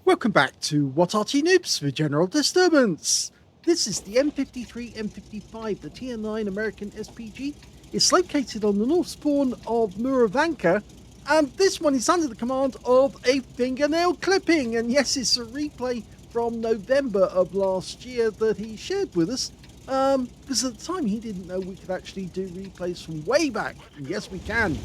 Welcome back to What Arty Noobs for General Disturbance. This is the M53 M55, the Tier 9 American SPG. It's located on the north spawn of Murovanka, and this one is under the command of a fingernail clipping. And yes, it's a replay from November of last year that he shared with us, because at the time he didn't know we could actually do replays from way back. And yes, we can.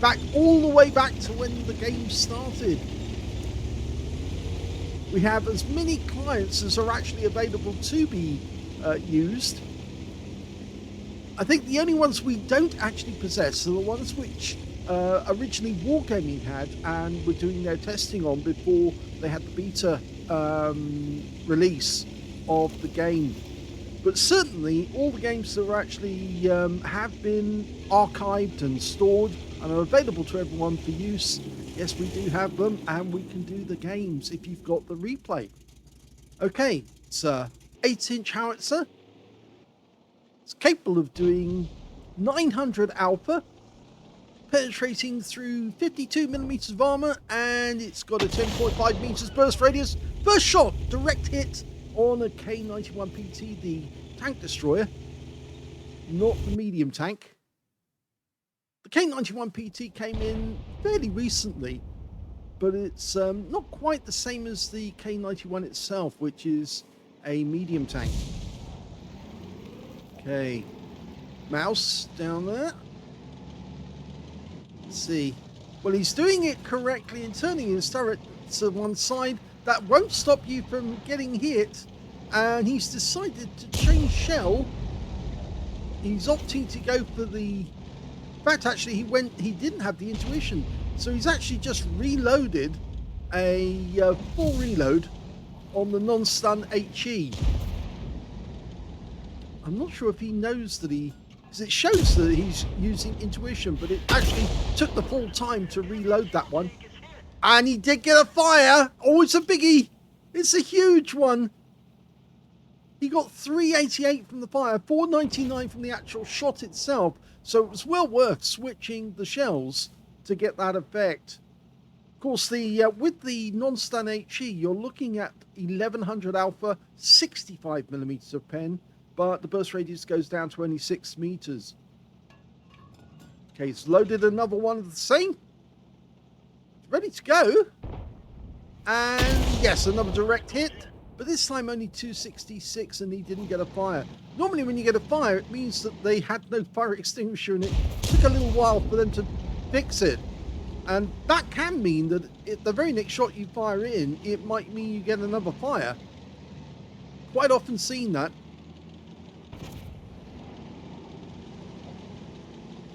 Back all the way back to when the game started. We have as many clients as are actually available to be used. I think the only ones we don't actually possess are the ones which originally Wargaming had and were doing their testing on before they had the beta release of the game. But certainly all the games that are actually have been archived and stored and are available to everyone for use. Yes, we do have them, and we can do the games if you've got the replay. Okay, it's a 8-inch howitzer. It's capable of doing 900 alpha, penetrating through 52mm of armor, and it's got a 10.5 meters burst radius. First shot, direct hit on a K91 PT, the tank destroyer, not the medium tank. The K91 PT came in fairly recently, but it's not quite the same as the K91 itself, which is a medium tank. Okay, mouse down there. Let's see. Well, he's doing it correctly and turning his turret to one side. That won't stop you from getting hit, and he's decided to change shell. He's opting to go for the... In fact, actually, he didn't have the intuition, so he's actually just reloaded a full reload on the non-stun HE. I'm not sure if he knows that because it shows that he's using intuition, but it actually took the full time to reload that one. And he did get a fire. Oh, it's a biggie. It's a huge one. He got 388 from the fire, 499 from the actual shot itself. So it was well worth switching the shells to get that effect. Of course, with the non-stun HE, you're looking at 1100 alpha, 65mm of pen, but the burst radius goes down to only 6 meters. Okay, he's loaded another one of the same. It's ready to go. And yes, another direct hit. But this time only 266, and he didn't get a fire. Normally when you get a fire, it means that they had no fire extinguisher, and it took a little while for them to fix it. And that can mean that the very next shot you fire in, it might mean you get another fire. Quite often seen that.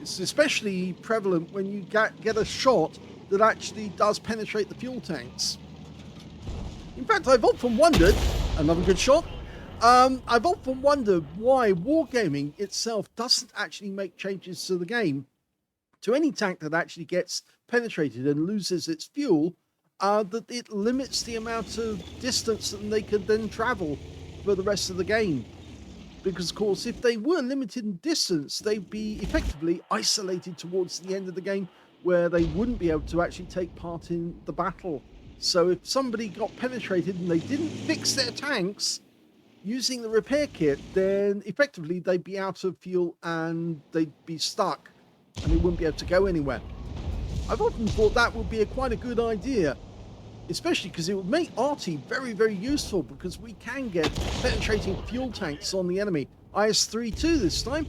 It's especially prevalent when you get a shot that actually does penetrate the fuel tanks. In fact, I've often wondered, another good shot, I've often wondered why Wargaming itself doesn't actually make changes to the game to any tank that actually gets penetrated and loses its fuel, that it limits the amount of distance that they could then travel for the rest of the game. Because, of course, if they were limited in distance, they'd be effectively isolated towards the end of the game, where they wouldn't be able to actually take part in the battle. So if somebody got penetrated and they didn't fix their tanks using the repair kit, then effectively they'd be out of fuel and they'd be stuck and they wouldn't be able to go anywhere. I've often thought that would be quite a good idea, especially because it would make Arty very, very useful, because we can get penetrating fuel tanks on the enemy. IS-32 this time.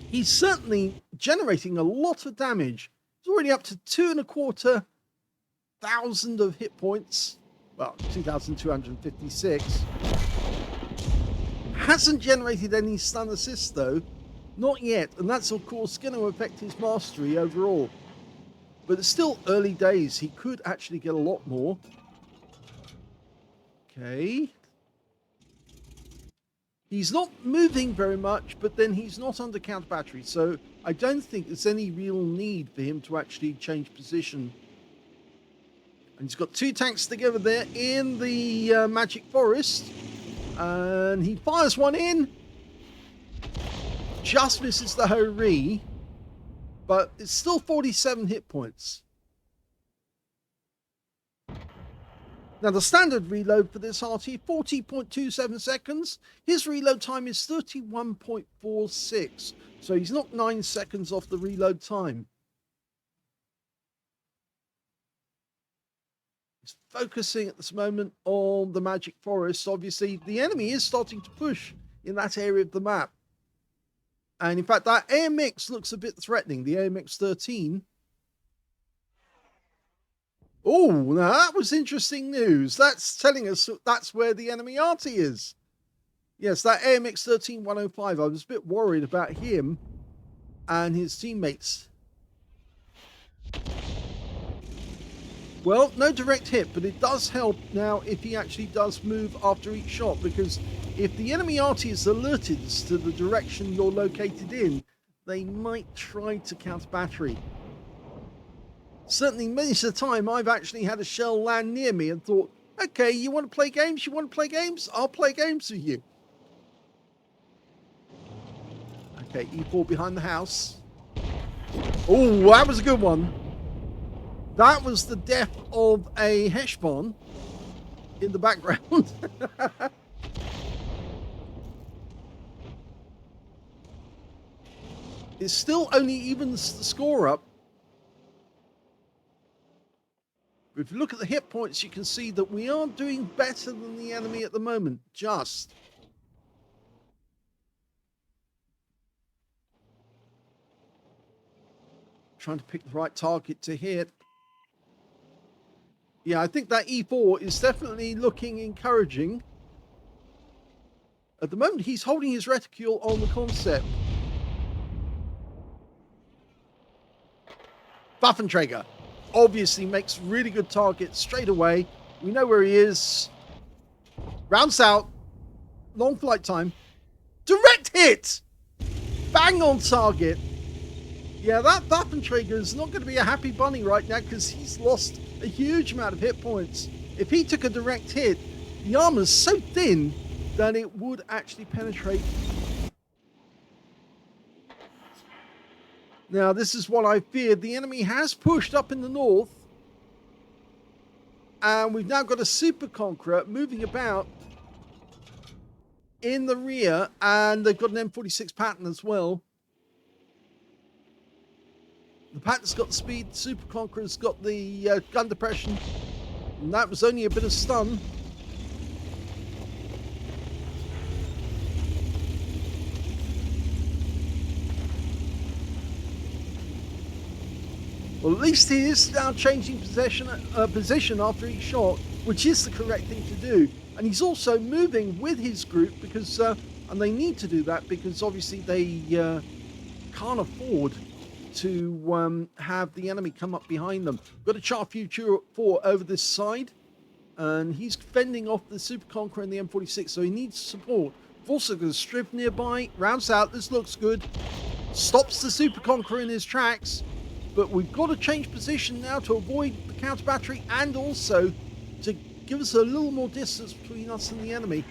He's certainly generating a lot of damage. It's already up to 2,250 of hit points. Well, 2,256. Hasn't generated any stun assists though. Not yet. And that's of course going to affect his mastery overall. But it's still early days. He could actually get a lot more. Okay. He's not moving very much, but then he's not under counter battery, so I don't think there's any real need for him to actually change position. And he's got two tanks together there in the Magic Forest, and he fires one in. Just misses the Ho-Ri, but it's still 47 hit points. Now, the standard reload for this Arty, 40.27 seconds. His reload time is 31.46. So he's knocked 9 seconds off the reload time. He's focusing at this moment on the Magic Forest. Obviously, the enemy is starting to push in that area of the map. And in fact, that AMX looks a bit threatening, the AMX 13. Oh, now that was interesting news. That's telling us that's where the enemy Arty is. Yes, that AMX 13105. I was a bit worried about him and his teammates. Well, no direct hit, but it does help now if he actually does move after each shot, because if the enemy Arty is alerted as to the direction you're located in, they might try to counter battery. Certainly many a time I've actually had a shell land near me and thought, okay, you want to play games? You want to play games? I'll play games with you. Okay, E4 behind the house. Oh, that was a good one. That was the death of a Heshbon in the background. It still only evens the score up. If you look at the hit points, you can see that we are doing better than the enemy at the moment. Just. Trying to pick the right target to hit. Yeah, I think that E4 is definitely looking encouraging. At the moment, he's holding his reticule on the concept. Waffenträger obviously makes really good targets straight away. We know where he is. Rounds out. Long flight time. Direct hit! Bang on target. Yeah, that Waffenträger is not going to be a happy bunny right now because he's lost a huge amount of hit points. If he took a direct hit, the armor's so thin that it would actually penetrate. Now, this is what I feared. The enemy has pushed up in the north. And we've now got a Super Conqueror moving about in the rear. And they've got an M46 Patton as well. The Patton's got the speed. The Super Conqueror's got the gun depression. And that was only a bit of stun. Well, at least he is now changing position after each shot, which is the correct thing to do. And he's also moving with his group because, and they need to do that because obviously they can't afford to have the enemy come up behind them. Got a Char Future 4 over this side, and he's fending off the Super Conqueror and the M46, so he needs support. We've also got a Striv nearby, rounds out, this looks good. Stops the Super Conqueror in his tracks. But we've got to change position now to avoid the counter battery and also to give us a little more distance between us and the enemy.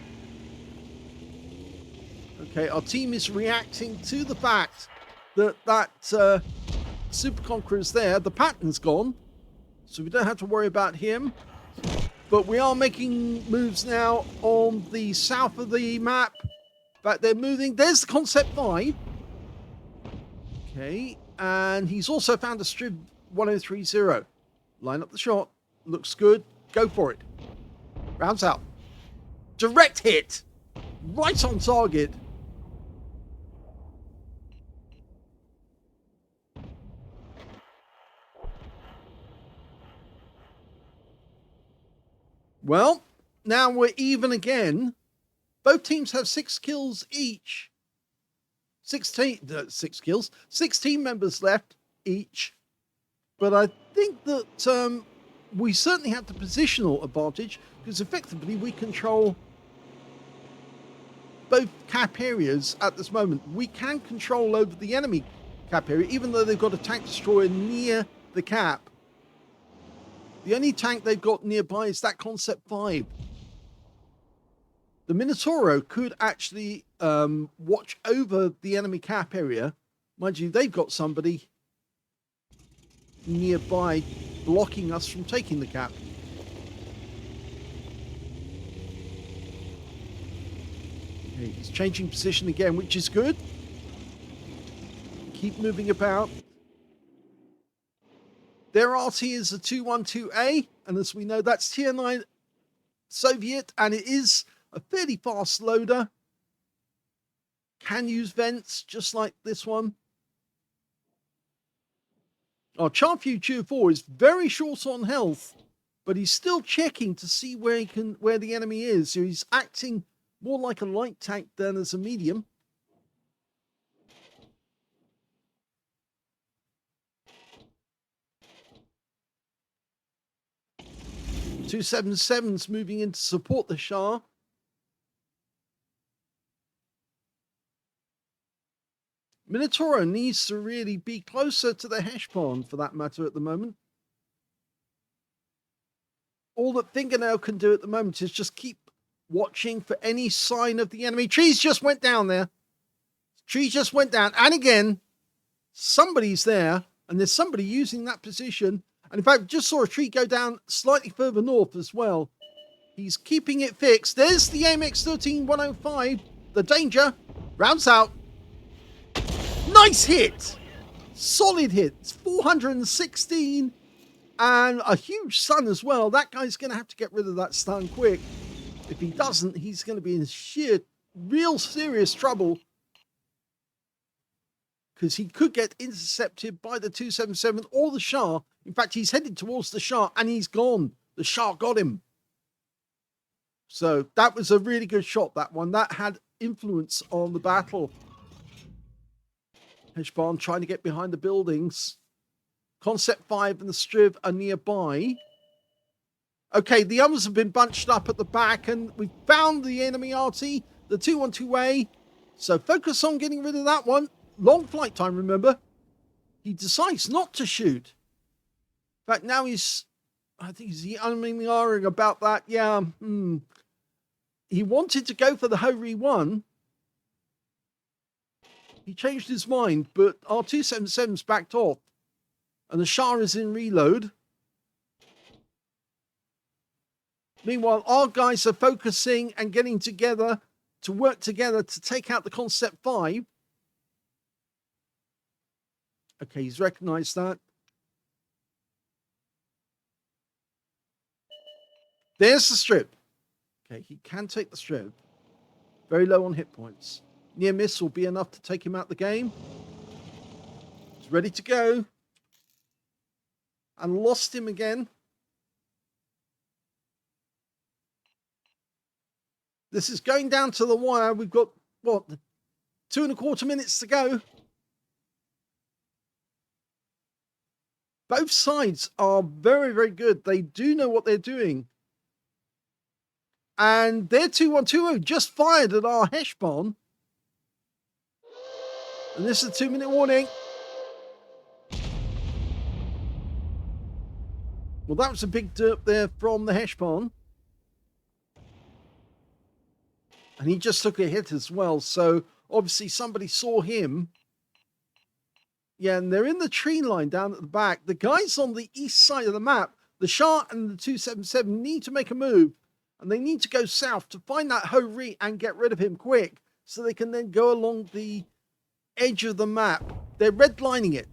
Okay, our team is reacting to the fact that Super Conqueror is there. The Patton's gone, so we don't have to worry about him. But we are making moves now on the south of the map. But they're moving. There's the Concept 5. Okay. And he's also found a Striv 1030. Line up the shot. Looks good. Go for it. Rounds out. Direct hit. Right on target. Well, now we're even again. Both teams have 6 kills each. 6 kills, 6 team members left each. But I think that we certainly have the positional advantage because effectively we control both cap areas at this moment. We can control over the enemy cap area, even though they've got a tank destroyer near the cap. The only tank they've got nearby is that Concept 5. The Minotauro could actually watch over the enemy cap area. Mind you, they've got somebody nearby blocking us from taking the cap. Okay, he's changing position again, which is good. Keep moving about. Their Arty is a 212A, and as we know, that's Tier 9 Soviet, and it is a fairly fast loader. Can use vents, just like this one. Our Charview Tier 4 is very short on health, but he's still checking to see where the enemy is. So he's acting more like a light tank than as a medium. .277's moving in to support the Shah. Minotauro needs to really be closer to the Heshbon for that matter at the moment. All that Fingernail can do at the moment is just keep watching for any sign of the enemy. Trees just went down there. Tree just went down. And again, somebody's there. And there's somebody using that position. And in fact, just saw a tree go down slightly further north as well. He's keeping it fixed. There's the AMX-13-105. The danger. Rounds out. Nice hit. Solid hit. It's 416. And a huge stun as well. That guy's going to have to get rid of that stun quick. If he doesn't, he's going to be in real serious trouble. Because he could get intercepted by the 277 or the Shah. In fact, he's headed towards the Shah and he's gone. The Shah got him. So that was a really good shot, that one. That had influence on the battle. Heshbon trying to get behind the buildings. Concept 5 and the Striv are nearby. Okay, the others have been bunched up at the back, and we found the enemy Arty, the 212A. So focus on getting rid of that one. Long flight time, remember. He decides not to shoot. In fact, now I think he's umming about that. Yeah, he wanted to go for the Hori 1. He changed his mind, but our 277's backed off. And the Shah is in reload. Meanwhile, our guys are focusing and getting together to work together to take out the Concept 5. Okay, he's recognized that. There's the strip. Okay, he can take the strip. Very low on hit points. Near miss will be enough to take him out the game. He's ready to go. And lost him again. This is going down to the wire. We've got, what, 2.25 minutes to go. Both sides are very, very good. They do know what they're doing. And their 2120 just fired at our Heshbon. And this is a 2-minute warning. Well, that was a big derp there from the Heshbon. And he just took a hit as well. So obviously somebody saw him. Yeah, and they're in the tree line down at the back. The guys on the east side of the map, the Shah and the 277, need to make a move. And they need to go south to find that Hori and get rid of him quick. So they can then go along the edge of the map. They're redlining it.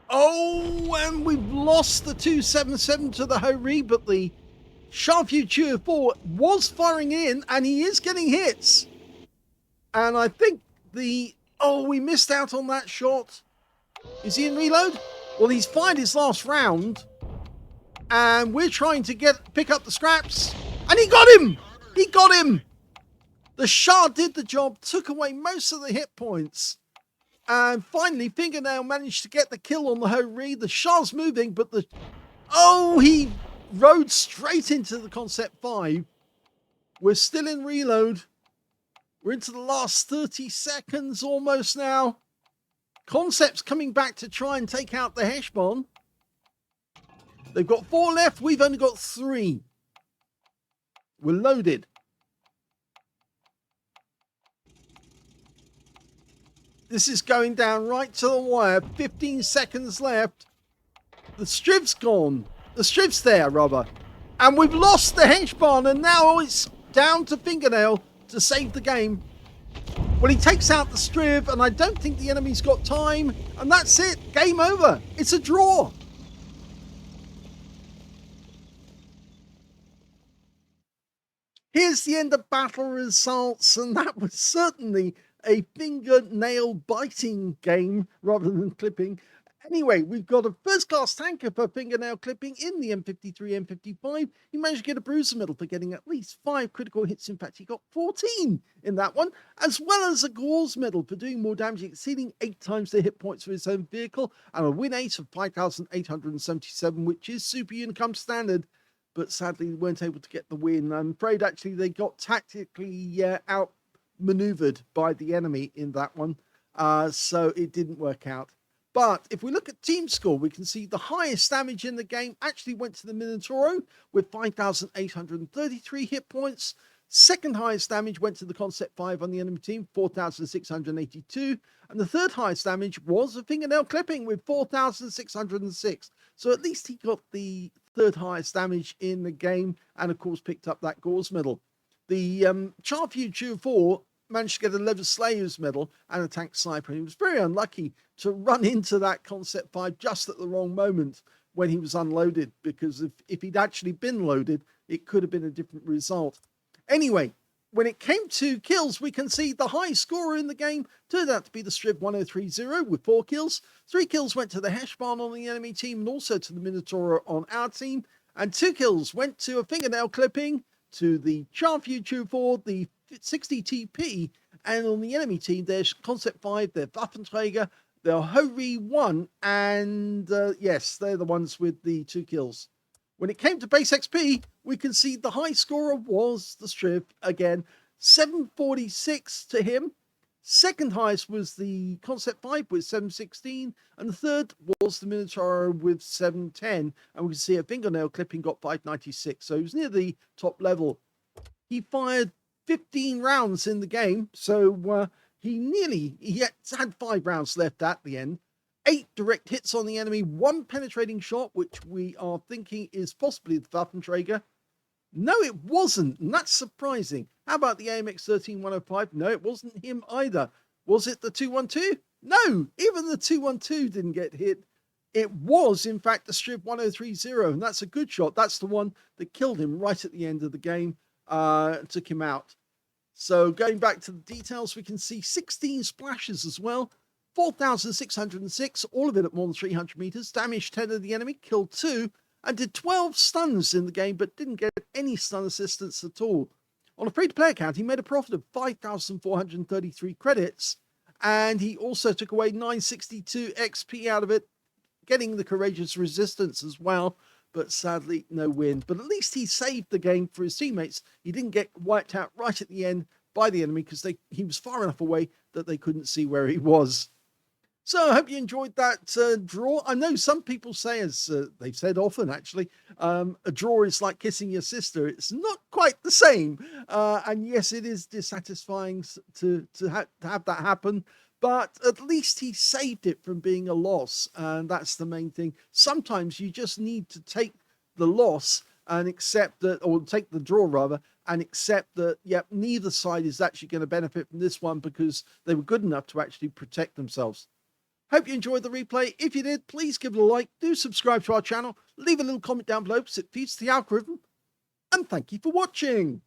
Oh, and we've lost the 277 to the Hori, but the Charview Tier 4 was firing in, and he is getting hits. And I think we missed out on that shot. Is he in reload? Well, he's fired his last round, and we're trying to pick up the scraps, and he got him! He got him! The Shah did the job, took away most of the hit points. And finally, Fingernail managed to get the kill on the Hori. The Shah's moving, but he rode straight into the Concept 5. We're still in reload. We're into the last 30 seconds almost now. Concept's coming back to try and take out the Heshbon. They've got 4 left. We've only got 3. We're loaded. This is going down right to the wire. 15 seconds left. The strip's gone. The strip's there, rather. And we've lost the hench barn, and now it's down to Fingernail to save the game. Well, he takes out the strip, and I don't think the enemy's got time. And that's it. Game over. It's a draw. Here's the end of battle results, and that was certainly a fingernail biting game rather than clipping. Anyway, we've got a first-class tanker for fingernail clipping in the M53, M55. He managed to get a bruiser medal for getting at least 5 critical hits. In fact, he got 14 in that one, as well as a gauze medal for doing more damage, exceeding 8 times the hit points for his own vehicle, and a win rate of 5,877, which is super income standard. But sadly, they weren't able to get the win. I'm afraid, actually, they got tactically outmaneuvered by the enemy in that one, so it didn't work out. But if we look at team score, we can see the highest damage in the game actually went to the Minotauro with 5,833 hit points. Second highest damage went to the Concept 5 on the enemy team, 4,682. And the third highest damage was a fingernail clipping with 4,606. So at least he got the third highest damage in the game, and of course picked up that gauze medal. The Charview 4 managed to get a Leather Slayer's medal and a tank sniper. He was very unlucky to run into that Concept 5 just at the wrong moment when he was unloaded, because if he'd actually been loaded, it could have been a different result. Anyway, when it came to kills, we can see the high scorer in the game turned out to be the Striv 1030 with 4 kills. 3 kills went to the Heshbarn on the enemy team and also to the Minotaur on our team. And 2 kills went to a fingernail clipping, to the Charview 4, the 60 TP, and on the enemy team, there's Concept 5, their Waffenträger, their Hori 1, and yes, they're the ones with the 2 kills. When it came to base XP, we can see the high scorer was the Striv again, 746 to him. Second highest was the Concept 5 with 716, and the third was the Minotaur with 710. And we can see a fingernail clipping got 596, so he was near the top level. He fired 15 rounds in the game, so he had 5 rounds left at the end. 8 direct hits on the enemy, 1 penetrating shot, which we are thinking is possibly the Waffenträger. No, it wasn't, and that's surprising. How about the AMX 13105? No, it wasn't him either. Was it the 212? No, even the 212 didn't get hit. It was, in fact, the Striv 1030, and that's a good shot. That's the one that killed him right at the end of the game, took him out. So going back to the details, we can see 16 splashes as well, 4,606, all of it at more than 300 meters, damaged 10 of the enemy, killed 2, and did 12 stuns in the game, but didn't get any stun assistance at all. On a free-to-play account, he made a profit of 5,433 credits, and he also took away 962 XP out of it, getting the Courageous Resistance as well, but sadly, no win. But at least he saved the game for his teammates. He didn't get wiped out right at the end by the enemy, because he was far enough away that they couldn't see where he was. So I hope you enjoyed that draw. I know some people say, as they've said often actually, a draw is like kissing your sister. It's not quite the same. And yes, it is dissatisfying to have that happen. But at least he saved it from being a loss. And that's the main thing. Sometimes you just need to take the loss and accept that, or take the draw rather, and accept that, yep, neither side is actually going to benefit from this one because they were good enough to actually protect themselves. Hope you enjoyed the replay. If you did, please give it a like. Do subscribe to our channel. Leave a little comment down below because it feeds the algorithm. And thank you for watching.